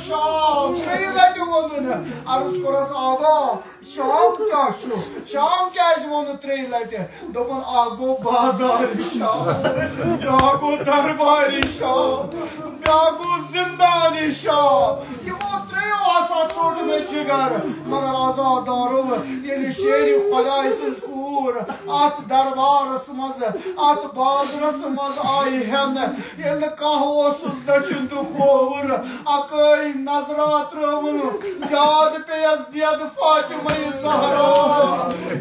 شام ترٛیٚیہِ لٹہِ ووٚنُن عرض کوٚرُس آبا شام کیٛاہ چھُ شام کیٛازِ ووٚنُن ترٛیٚیہِ لٹہِ دوٚپُن اکھ گوٚو بازارِ شام بیٛاکھ گوٚو دربارِ شام بیٛاکھ گوٚو زندانہِ شام یِمو ترٛیٚیو ہسا ژوٚٹ مےٚ جِگر مگر آزادارو ییٚلہِ شیرِ خۄداے سٕنٛز کوٗر اتھ دربارس منٛز اتھ بازرس منٛز آیہِ ہٮ۪نہٕ ییٚلہِ نہٕ کانٛہہ اوسُس دٔچھُن تہٕ کھووُر اکٲے نظرا ترٲوُن یاد پیٚیس دٮ۪د فاطمہ زہرا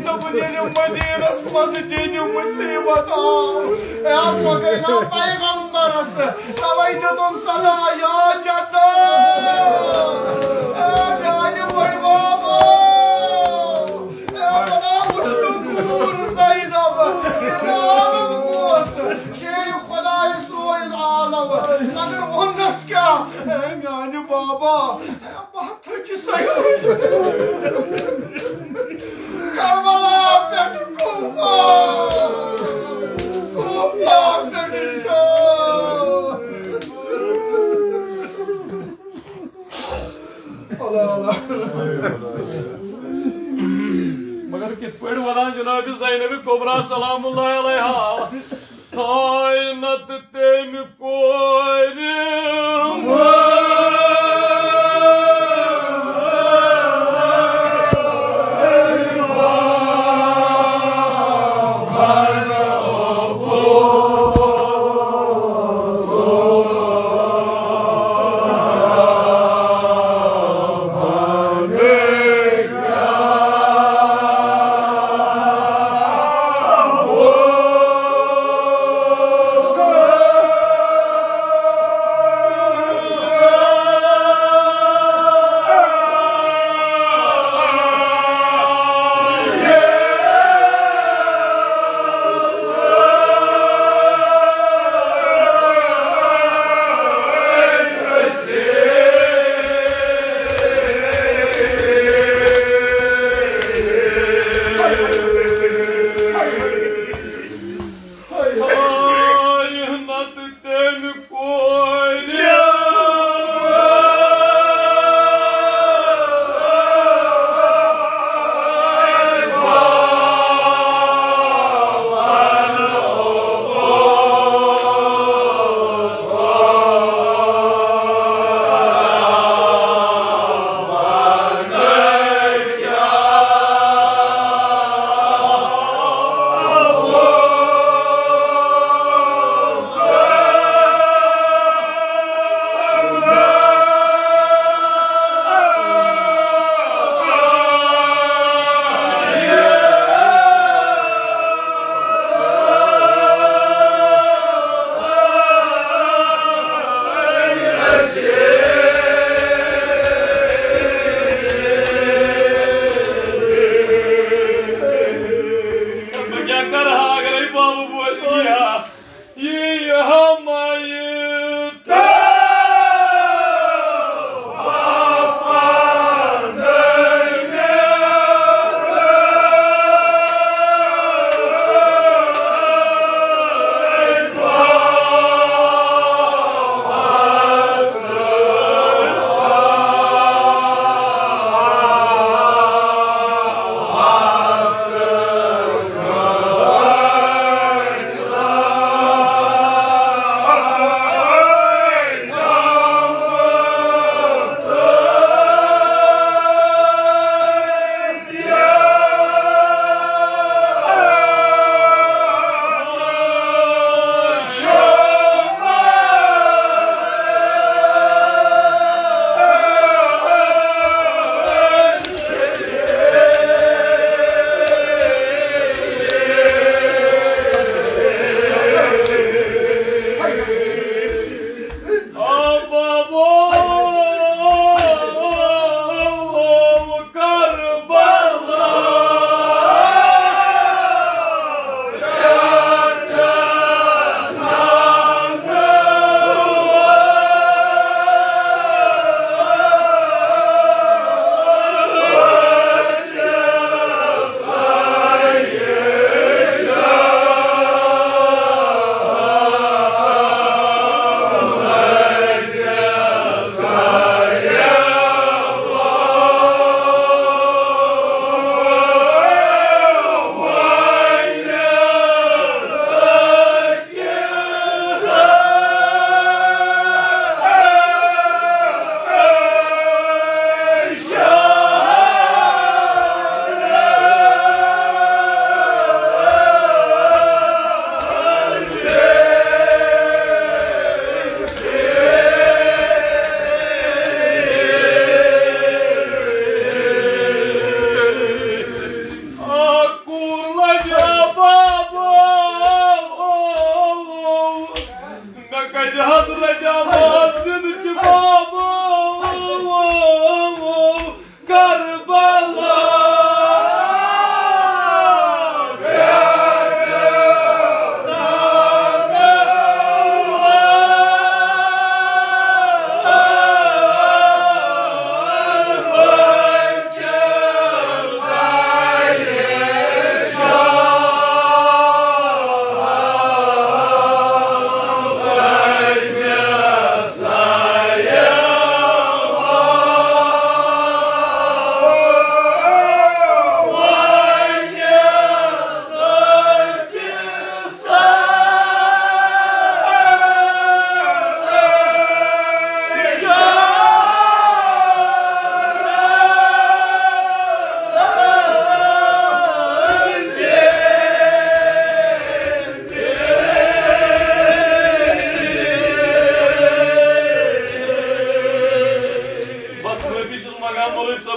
دوٚپُن ییٚلہِ مدیٖنس منٛز دِنہِ مُصیبت آو سۄ گٔے نا پیغمبرس توے دِتُن صدا یا جدو میانہِ بٔڈبابو کوٗر زینب عالم اوس شیرِ خۄداے سوٗزۍ عالم مگر ووٚننس کیٛاہ اے میانہِ بابا بابا بہت تھچ سایو کربلا پیٹ کوفہ پیٹ شام مگر کت پہ ونان جناب زینب کبرا سلام اللہ علیہا کائنت تم کور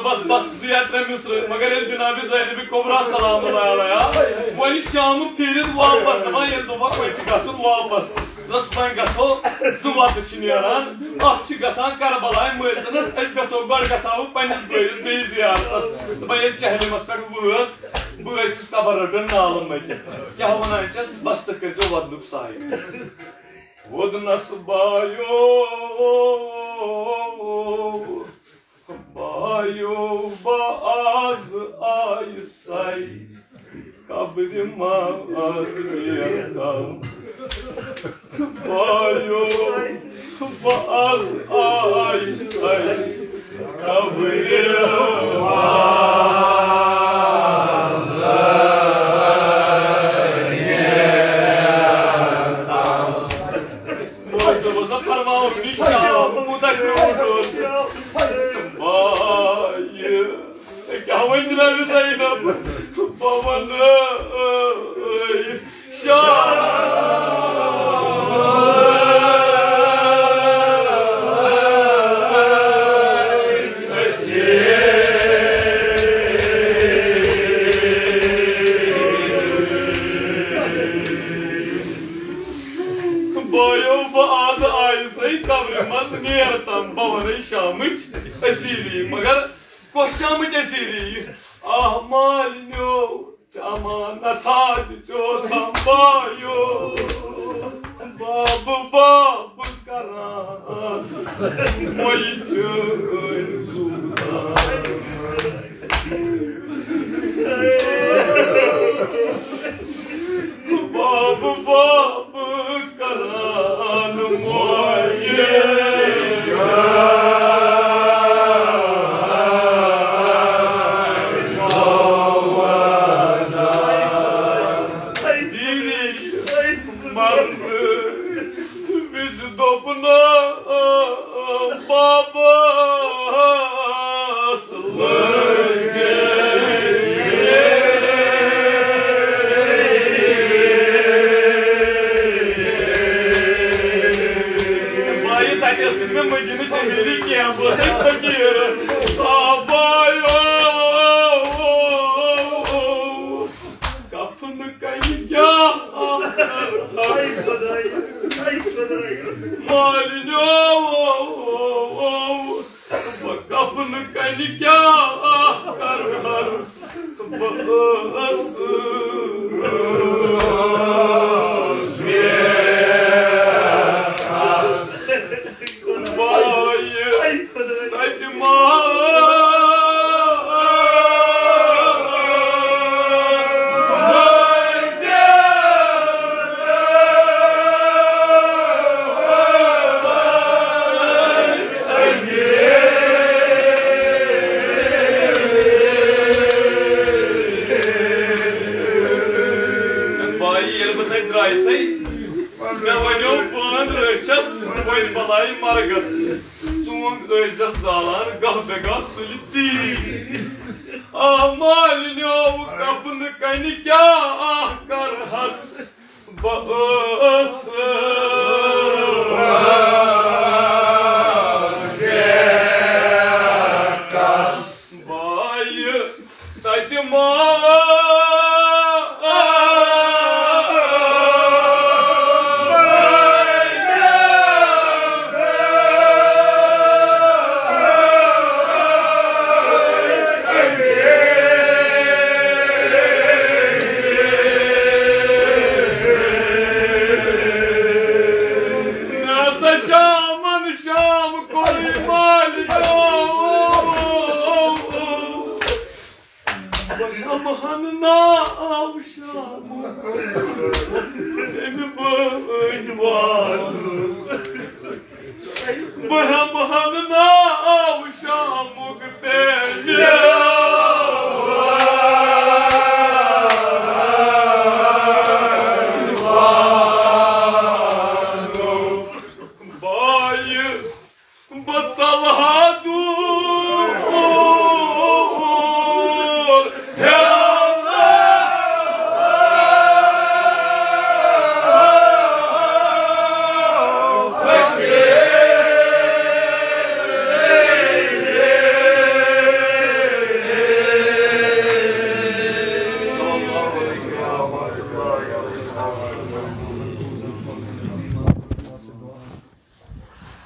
بس زیادہ مصر مگر یہ جناب زینب کبرا سلام اللہ علیہ ون شام پھرت واپس دپان یل دپک وی گھن واپس دس وی گھو زوت نیران اخ گھان کربلائے مٲلتنس أسۍ گژھو گۄڈٕ گژھو پننس بٲیس بیٚیہِ زیارتس دپان ییٚلہِ چہلمس پٮ۪ٹھ وٲژ بہٕ ٲسٕس قبر رٹان نالن متہِ کیٛاہ ونان چھس بس تہٕ کٔرۍزیو ودنُک سایہِ وودنس بایو بایو باز آئی سائی قبر ماز نیتم بایو باز آئی سائی قبر ماز نیتم موزه فرماؤ نیشا مدرکوز کیا ون جناب زینب بابن بایو باز آئی سی قبر مز نیرتم بون شامچ اسیری مگر کس شامچ اسیری آہ مالنیو چمانتا چوتم بایو باب باب کران موئی چون سودان باب باب کران موئی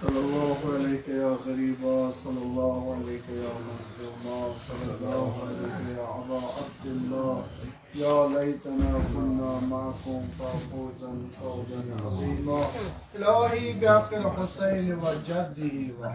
Sallallahu aleyke ya gariba, sallallahu aleyke ya mazluma, sallallahu aleyke ya Aba Abdillah. Ya leytena kunna ma'akum fa'fuzan fawzan azima. İlahi bihakkil Hüseyin ve ceddihi ve